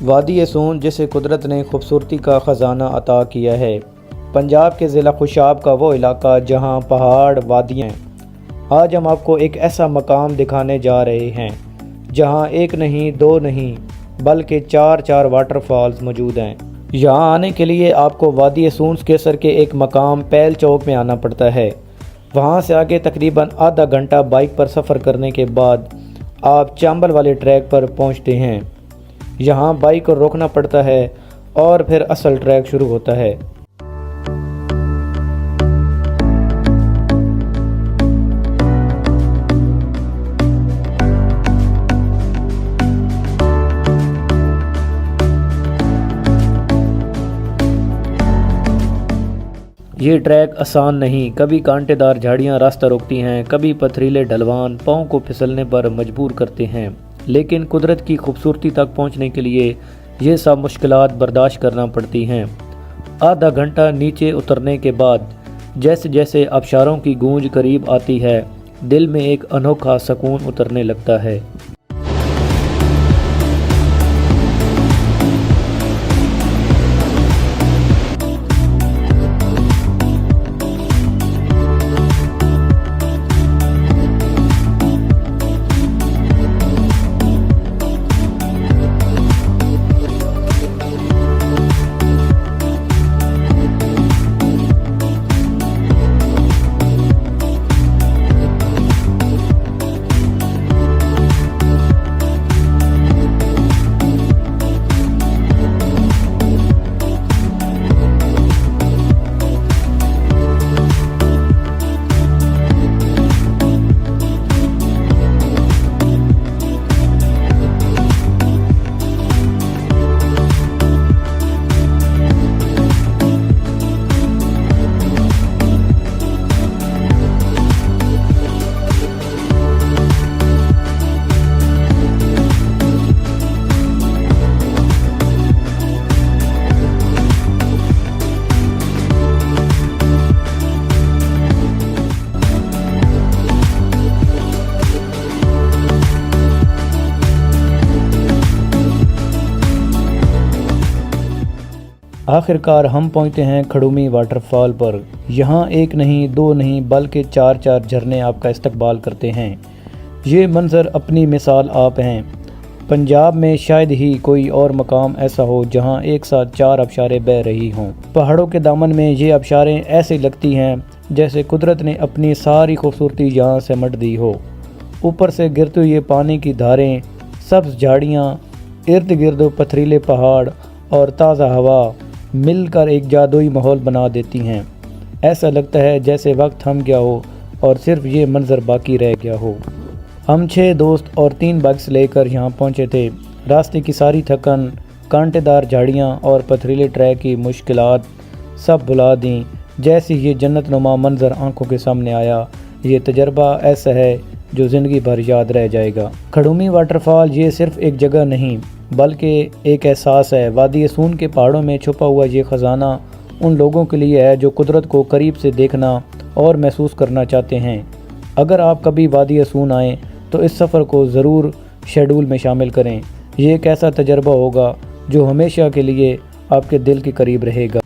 वादी सून जिसे कुदरत ने खूबसूरती का ख़जाना अता किया है। पंजाब के ज़िला खुशाब का वो इलाका जहां पहाड़ वादियाँ हैं। आज हम आपको एक ऐसा मकाम दिखाने जा रहे हैं जहां एक नहीं दो नहीं बल्कि चार वाटरफॉल्स मौजूद हैं। यहाँ आने के लिए आपको वादी सून केसर के एक मकाम पैल चौक में आना पड़ता है। वहाँ से आगे तकरीबन आधा घंटा बाइक पर सफ़र करने के बाद आप चांबल वाले ट्रैक पर पहुँचते हैं। यहाँ बाइक को रोकना पड़ता है और फिर असल ट्रैक शुरू होता है। ये ट्रैक आसान नहीं, कभी कांटेदार झाड़ियाँ रास्ता रोकती हैं, कभी पथरीले ढलवान पाँव को फिसलने पर मजबूर करते हैं। लेकिन कुदरत की खूबसूरती तक पहुंचने के लिए ये सब मुश्किलात बर्दाश्त करना पड़ती हैं। आधा घंटा नीचे उतरने के बाद जैसे जैसे आबशारों की गूंज करीब आती है, दिल में एक अनोखा सुकून उतरने लगता है। आखिरकार हम पहुंचते हैं खड़ूमी वाटरफॉल पर। यहाँ एक नहीं दो नहीं बल्कि चार झरने आपका इस्तकबाल करते हैं। ये मंज़र अपनी मिसाल आप हैं। पंजाब में शायद ही कोई और मकाम ऐसा हो जहाँ एक साथ चार आबशारें बह रही हों। पहाड़ों के दामन में ये आबशारें ऐसी लगती हैं जैसे कुदरत ने अपनी सारी खूबसूरती यहाँ सिमट दी हो। ऊपर से गिरते हुए पानी की धारें, सब्ज़ झाड़ियाँ, इर्द गिर्द पथरीले पहाड़ और ताज़ा हवा मिलकर एक जादुई माहौल बना देती हैं। ऐसा लगता है जैसे वक्त थम गया हो और सिर्फ ये मंज़र बाकी रह गया हो। हम 6 दोस्त और 3 बाइक्स लेकर यहाँ पहुँचे थे। रास्ते की सारी थकन, कांटेदार झाड़ियाँ और पथरीले ट्रैक की मुश्किलात सब भुला दी। जैसे ये जन्नतनुमा मंज़र आंखों के सामने आया, ये तजर्बा ऐसा है जो ज़िंदगी भर याद रह जाएगा। खड़ूमी वाटरफॉल ये सिर्फ एक जगह नहीं बल्कि एक एहसास है। वादी सून के पहाड़ों में छुपा हुआ ये ख़जाना उन लोगों के लिए है जो कुदरत को करीब से देखना और महसूस करना चाहते हैं। अगर आप कभी वादी सून आएँ तो इस सफ़र को ज़रूर शेड्यूल में शामिल करें। ये एक ऐसा तजर्बा होगा जो हमेशा के लिए आपके दिल के करीब रहेगा।